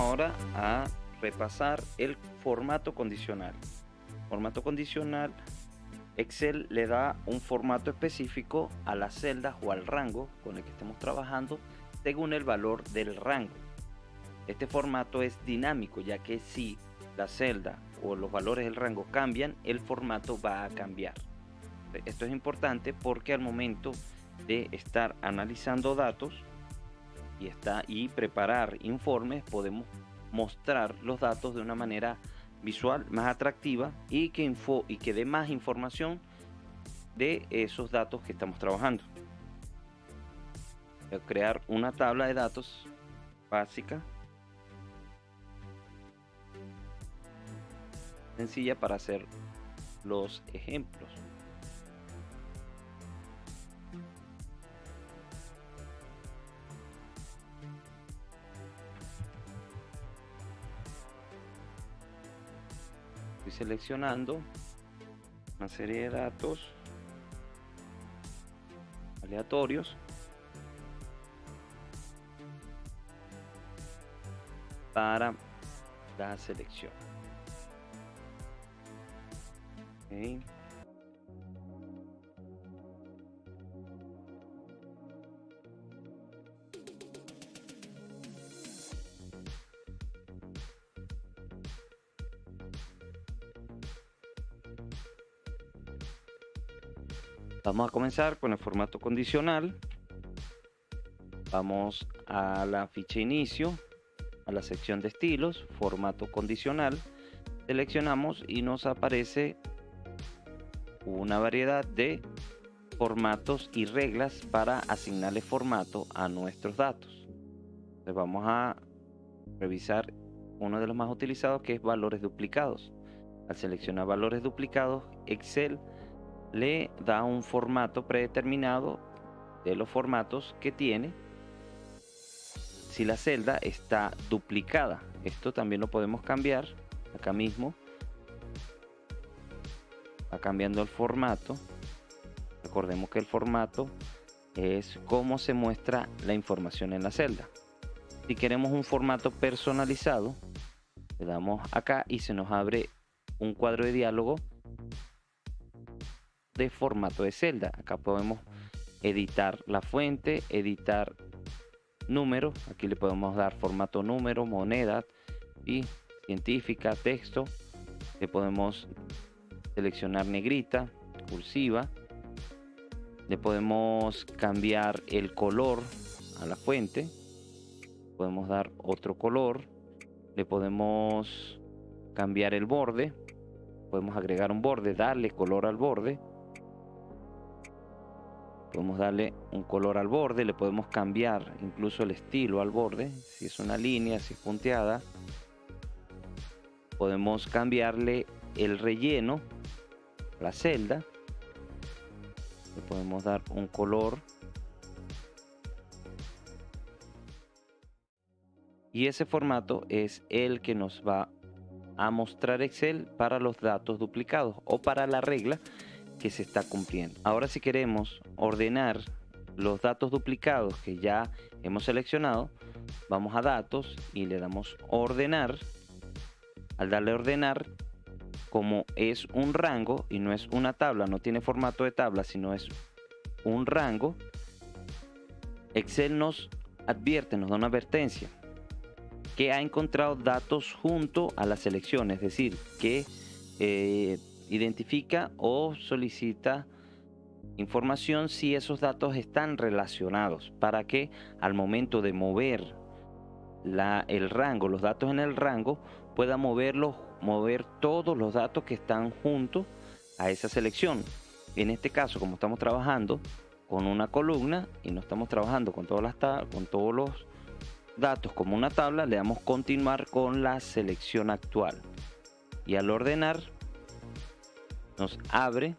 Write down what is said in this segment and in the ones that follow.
ahora a repasar el formato condicional. Formato condicional, Excel le da un formato específico a las celdas o al rango con el que estemos trabajando según el valor del rango. Este formato es dinámico, ya que si la celda o los valores del rango cambian, el formato va a cambiar. Esto es importante porque al momento de estar analizando datos y preparar informes, podemos mostrar los datos de una manera visual más atractiva y que dé más información de esos datos que estamos trabajando. Voy a crear una tabla de datos básica, sencilla para hacer los ejemplos. Estoy seleccionando una serie de datos aleatorios para la selección. Okay. Vamos a comenzar con el formato condicional. Vamos a la ficha inicio, a la sección de estilos, formato condicional. Seleccionamos y nos aparece una variedad de formatos y reglas para asignarle formato a nuestros datos. Entonces vamos a revisar uno de los más utilizados, que es valores duplicados. Al seleccionar valores duplicados, Excel le da un formato predeterminado de los formatos que tiene si la celda está duplicada. Esto también lo podemos cambiar acá mismo. Va cambiando el formato. Recordemos que el formato es cómo se muestra la información en la celda. Si queremos un formato personalizado, le damos acá y se nos abre un cuadro de diálogo de formato de celda. Acá podemos editar la fuente, editar números. Aquí le podemos dar formato número, moneda y científica, texto. Le podemos seleccionar negrita, cursiva. Le podemos cambiar el color a la fuente. Podemos dar otro color. Le podemos cambiar el borde. Podemos agregar un borde, darle color al borde. Podemos darle un color al borde, le podemos cambiar incluso el estilo al borde, si es una línea, si es punteada. Podemos cambiarle el relleno a la celda. Le podemos dar un color. Y ese formato es el que nos va a mostrar Excel para los datos duplicados o para la regla que se está cumpliendo. Ahora, si queremos ordenar los datos duplicados que ya hemos seleccionado, vamos a datos y le damos ordenar. Al darle ordenar, como es un rango y no es una tabla, no tiene formato de tabla, sino es un rango, Excel nos advierte, nos da una advertencia que ha encontrado datos junto a la selección, es decir, que identifica o solicita información si esos datos están relacionados, para que al momento de mover el rango, los datos en el rango, pueda mover todos los datos que están junto a esa selección. En este caso, como estamos trabajando con una columna y no estamos trabajando con todos los datos como una tabla, le damos continuar con la selección actual y al ordenar nos abre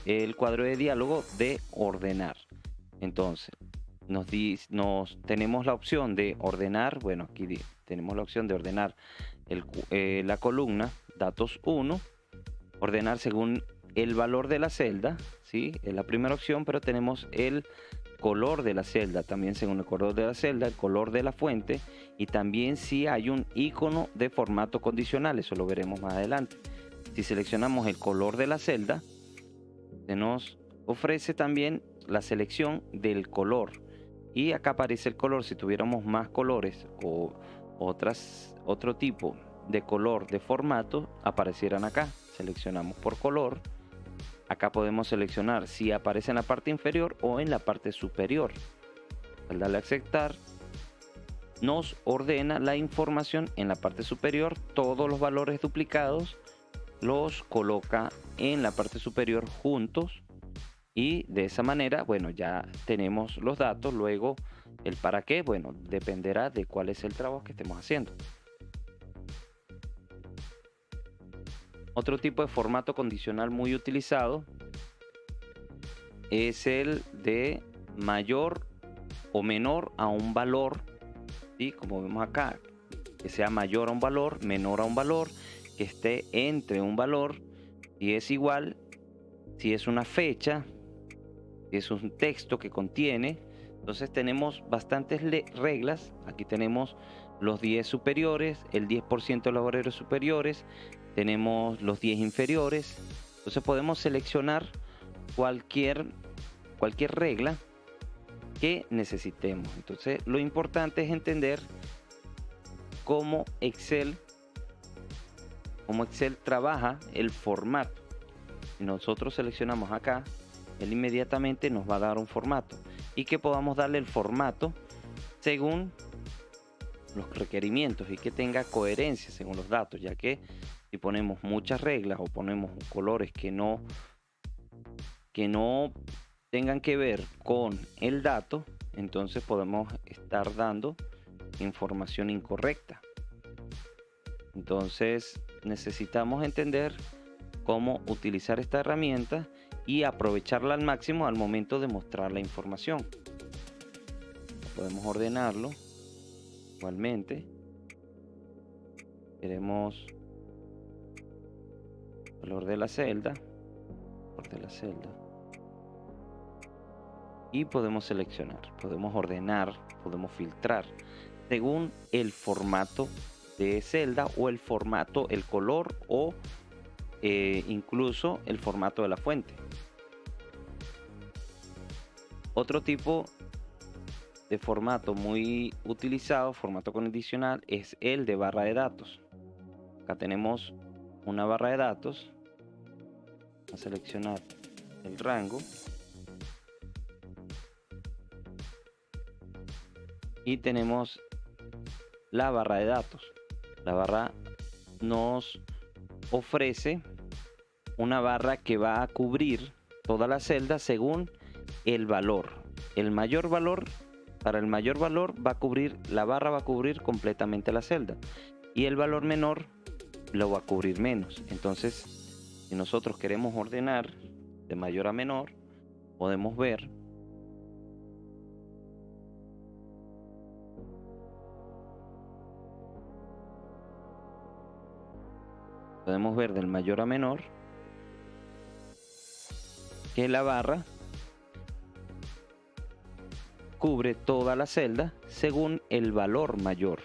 el cuadro de diálogo de ordenar. Entonces tenemos la opción de ordenar. Bueno, aquí tenemos la opción de ordenar la columna datos 1, ordenar según el valor de la celda, ¿sí? Es la primera opción, pero tenemos el color de la celda, también según el color de la celda, el color de la fuente y también si hay un icono de formato condicional, eso lo veremos más adelante. Si seleccionamos el color de la celda, se nos ofrece también la selección del color y acá aparece el color. Si tuviéramos más colores o otro tipo de color de formato, aparecieran acá. Seleccionamos por color. Acá podemos seleccionar si aparece en la parte inferior o en la parte superior. Al darle a aceptar, nos ordena la información en la parte superior. Todos los valores duplicados los coloca en la parte superior juntos. Y de esa manera, bueno, ya tenemos los datos. Luego, el para qué, bueno, dependerá de cuál es el trabajo que estemos haciendo. Otro tipo de formato condicional muy utilizado es el de mayor o menor a un valor, ¿sí? Como vemos acá, que sea mayor a un valor, menor a un valor, que esté entre un valor, y es igual, si es una fecha, si es un texto que contiene. Entonces tenemos bastantes reglas. Aquí tenemos los 10 superiores, el 10% de los obreros superiores, tenemos los 10 inferiores. Entonces podemos seleccionar cualquier regla que necesitemos. Entonces lo importante es entender cómo Excel trabaja el formato. Si nosotros seleccionamos acá, él inmediatamente nos va a dar un formato y que podamos darle el formato según los requerimientos y que tenga coherencia según los datos, ya que si ponemos muchas reglas o ponemos colores que no tengan que ver con el dato, entonces podemos estar dando información incorrecta. Entonces necesitamos entender cómo utilizar esta herramienta y aprovecharla al máximo al momento de mostrar la información. Podemos ordenarlo igualmente. Queremos color de la celda, y podemos seleccionar, podemos ordenar, podemos filtrar según el formato de celda o el formato, el color o incluso el formato de la fuente. Otro tipo de formato muy utilizado, formato condicional, es el de barra de datos. Acá tenemos una barra de datos. Vamos a seleccionar el rango y tenemos la barra de datos. La barra nos ofrece una barra que va a cubrir toda la celda según el valor. El mayor valor, para el mayor valor va a cubrir, la barra va a cubrir completamente la celda y el valor menor lo va a cubrir menos. Entonces, si nosotros queremos ordenar de mayor a menor, podemos ver del mayor a menor que la barra cubre toda la celda según el valor mayor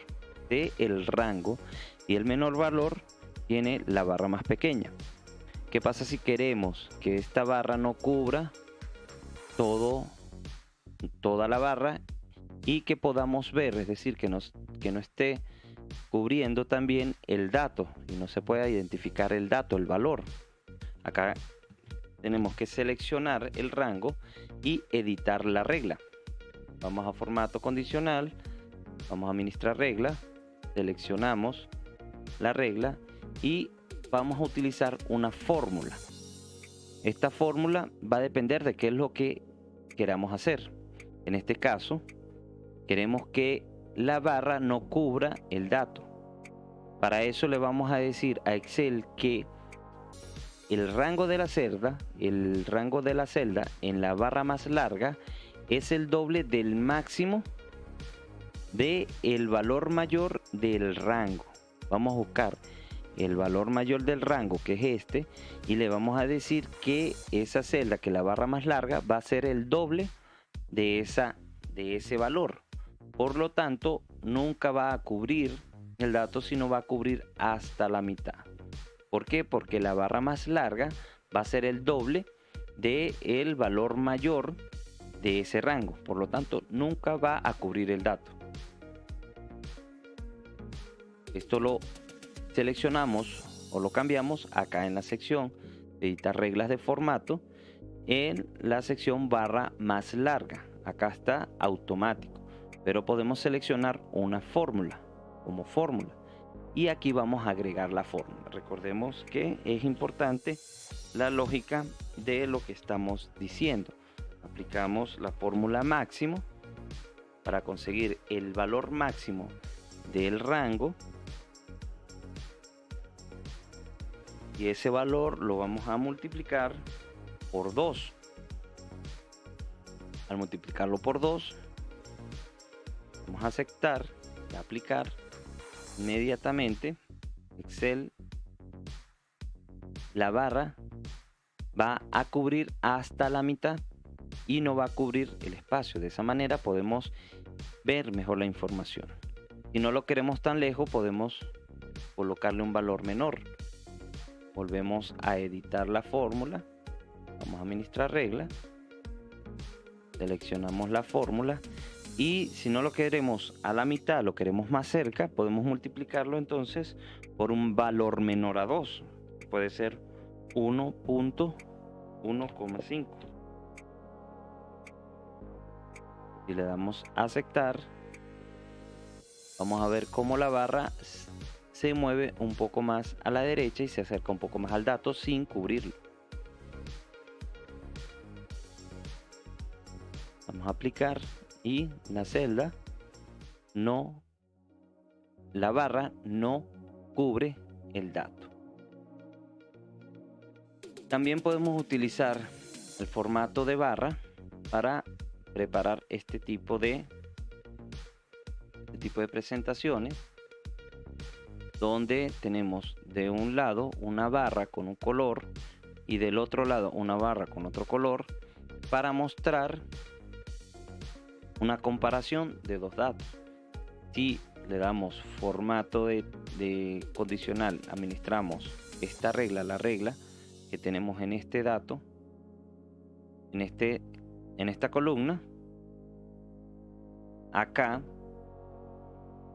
del rango y el menor valor tiene la barra más pequeña. ¿Qué pasa si queremos que esta barra no cubra toda la barra y que podamos ver, es decir, que no esté cubriendo también el dato y no se pueda identificar el dato, el valor? Acá tenemos que seleccionar el rango y editar la regla. Vamos a formato condicional, vamos a administrar regla, seleccionamos la regla y vamos a utilizar una fórmula. Esta fórmula va a depender de qué es lo que queramos hacer. En este caso, queremos que la barra no cubra el dato. Para eso le vamos a decir a Excel que el rango de la celda en la barra más larga es el doble del máximo del valor mayor del rango. Vamos a buscar el valor mayor del rango, que es este, y le vamos a decir que esa celda, que la barra más larga, va a ser el doble de ese valor. Por lo tanto, nunca va a cubrir el dato, sino va a cubrir hasta la mitad. ¿Por qué? Porque la barra más larga va a ser el doble del valor mayor de ese rango. Por lo tanto, nunca va a cubrir el dato. Esto lo seleccionamos o lo cambiamos acá en la sección de editar reglas de formato, en la sección barra más larga. Acá está automático, pero podemos seleccionar una fórmula como fórmula, y aquí vamos a agregar la fórmula. Recordemos que es importante la lógica de lo que estamos diciendo. Aplicamos la fórmula máximo para conseguir el valor máximo del rango, y ese valor lo vamos a multiplicar por 2. Al multiplicarlo por 2, vamos a aceptar y aplicar. Inmediatamente Excel, la barra va a cubrir hasta la mitad y no va a cubrir el espacio. De esa manera podemos ver mejor la información. Si no lo queremos tan lejos, podemos colocarle un valor menor. Volvemos a editar la fórmula, vamos a administrar regla, seleccionamos la fórmula, y si no lo queremos a la mitad, lo queremos más cerca, podemos multiplicarlo entonces por un valor menor a 2. Puede ser 1.1,5. Si le damos a aceptar, vamos a ver cómo la barra se mueve un poco más a la derecha y se acerca un poco más al dato sin cubrirlo. Vamos a aplicar, y la celda la barra no cubre el dato. También podemos utilizar el formato de barra para preparar este tipo de presentaciones, donde tenemos de un lado una barra con un color y del otro lado una barra con otro color, para mostrar una comparación de dos datos. Si le damos formato de condicional, administramos esta regla, la regla que tenemos en este dato, en esta columna, acá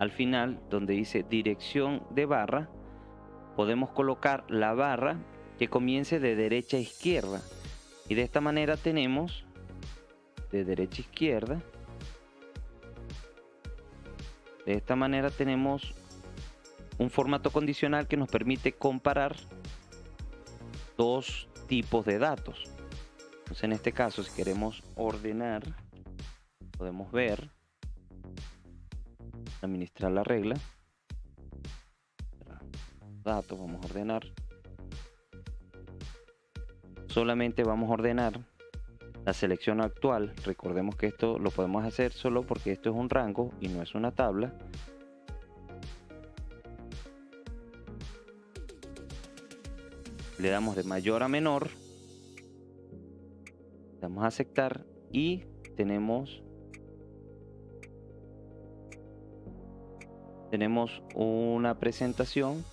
al final donde dice dirección de barra, podemos colocar la barra que comience de derecha a izquierda, y de esta manera tenemos de derecha a izquierda. De esta manera tenemos un formato condicional que nos permite comparar dos tipos de datos. Entonces, en este caso, si queremos ordenar, podemos ver, administrar la regla, datos, vamos a ordenar. Solamente vamos a ordenar la selección actual. Recordemos que esto lo podemos hacer solo porque esto es un rango y no es una tabla. Le damos de mayor a menor, damos a aceptar, y tenemos una presentación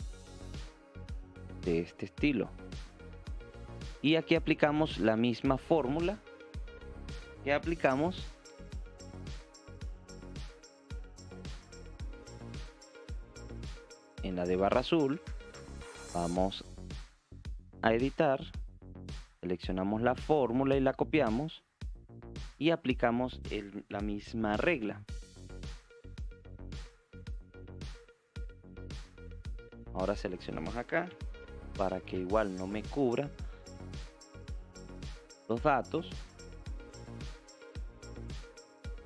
de este estilo. Y aquí aplicamos la misma fórmula que aplicamos en la de barra azul. Vamos a editar, seleccionamos la fórmula y la copiamos y aplicamos la misma regla. Ahora seleccionamos acá para que igual no me cubra los datos.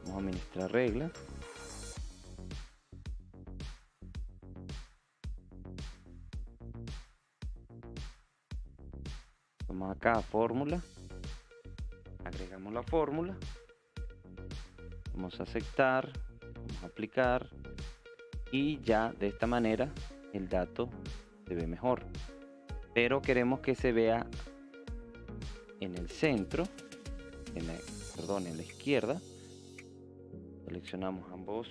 Vamos a administrar regla. Vamos acá a fórmula, agregamos la fórmula, vamos a aceptar, vamos a aplicar, y ya de esta manera el dato se ve mejor. Pero queremos que se vea en el centro, en la izquierda. Seleccionamos ambos.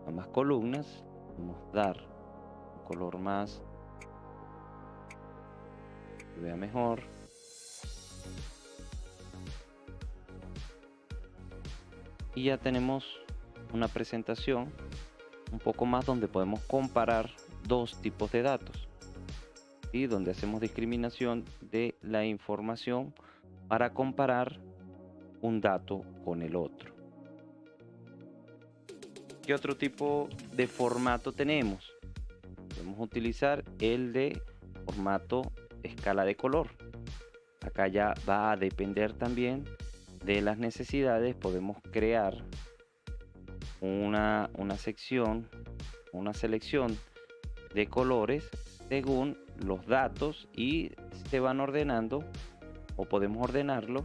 Ambas columnas. Vamos a dar un color más que se vea mejor. Y ya tenemos una presentación un poco más donde podemos comparar dos tipos de datos y donde hacemos discriminación de la información para comparar un dato con el otro. ¿Qué otro tipo de formato tenemos? Podemos utilizar el de formato escala de color. Acá ya va a depender también de las necesidades. Podemos crear una sección, una selección de colores según los datos y se van ordenando, o podemos ordenarlo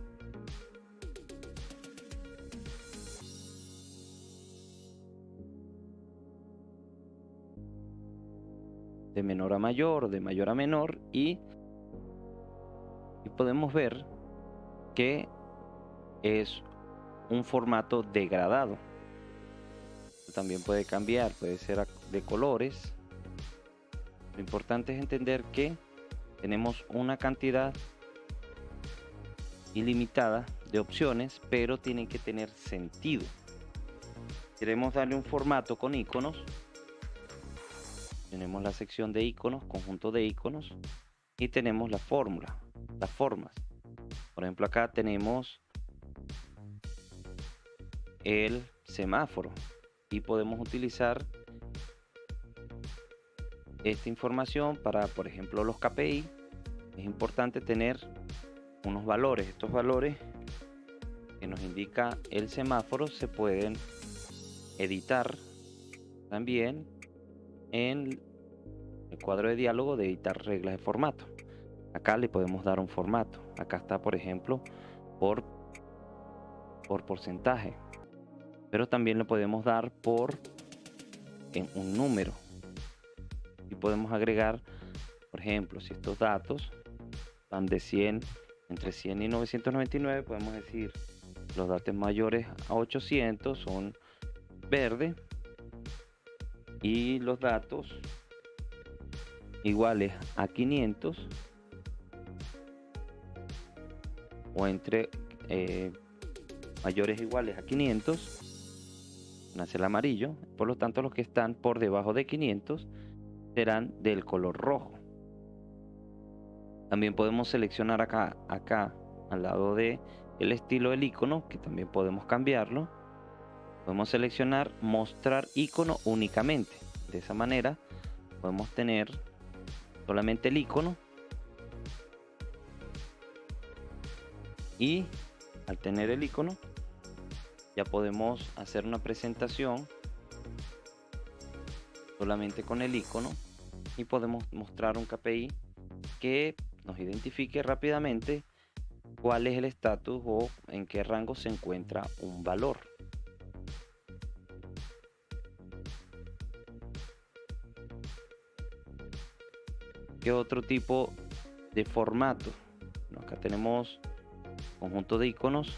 de menor a mayor o de mayor a menor y podemos ver que es un formato degradado. También puede cambiar, puede ser de colores. Lo importante es entender que tenemos una cantidad ilimitada de opciones, pero tienen que tener sentido. Queremos darle un formato con iconos. Tenemos la sección de iconos, conjunto de iconos, y tenemos la fórmula, las formas. Por ejemplo, acá tenemos el semáforo y podemos utilizar esta información para, por ejemplo, los KPI. Es importante tener unos valores. Estos valores que nos indica el semáforo se pueden editar también en el cuadro de diálogo de editar reglas de formato. Acá le podemos dar un formato. Acá está, por ejemplo, por porcentaje, pero también le podemos dar en un número y podemos agregar, por ejemplo, si estos datos van de 100, entre 100 y 999, podemos decir los datos mayores a 800 son verde y los datos iguales a 500 o entre mayores iguales a 500 nace el amarillo. Por lo tanto, los que están por debajo de 500 serán del color rojo. También podemos seleccionar acá al lado de el estilo del icono, que también podemos cambiarlo. Podemos seleccionar mostrar icono únicamente. De esa manera podemos tener solamente el icono y al tener el icono ya podemos hacer una presentación solamente con el icono y podemos mostrar un KPI que nos identifique rápidamente cuál es el estatus o en qué rango se encuentra un valor. ¿Qué otro tipo de formato? Bueno, acá tenemos conjunto de iconos,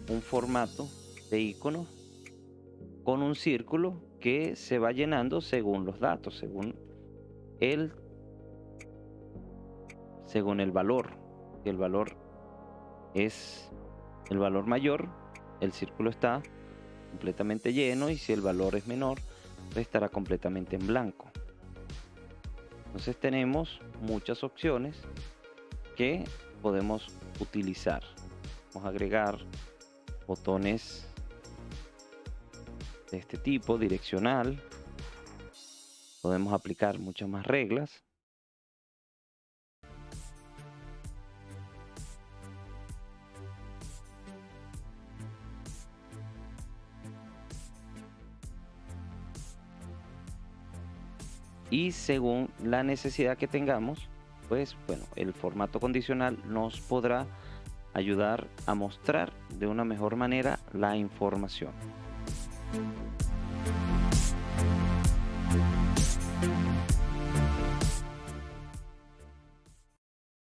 un formato de icono con un círculo que se va llenando según los datos, según el valor. Si el valor es el valor mayor, el círculo está completamente lleno, y si el valor es menor, pues estará completamente en blanco. Entonces tenemos muchas opciones que podemos utilizar. Vamos a agregar botones de este tipo, direccional. Podemos aplicar muchas más reglas. Y según la necesidad que tengamos, pues bueno, el formato condicional nos podrá ayudar a mostrar de una mejor manera la información.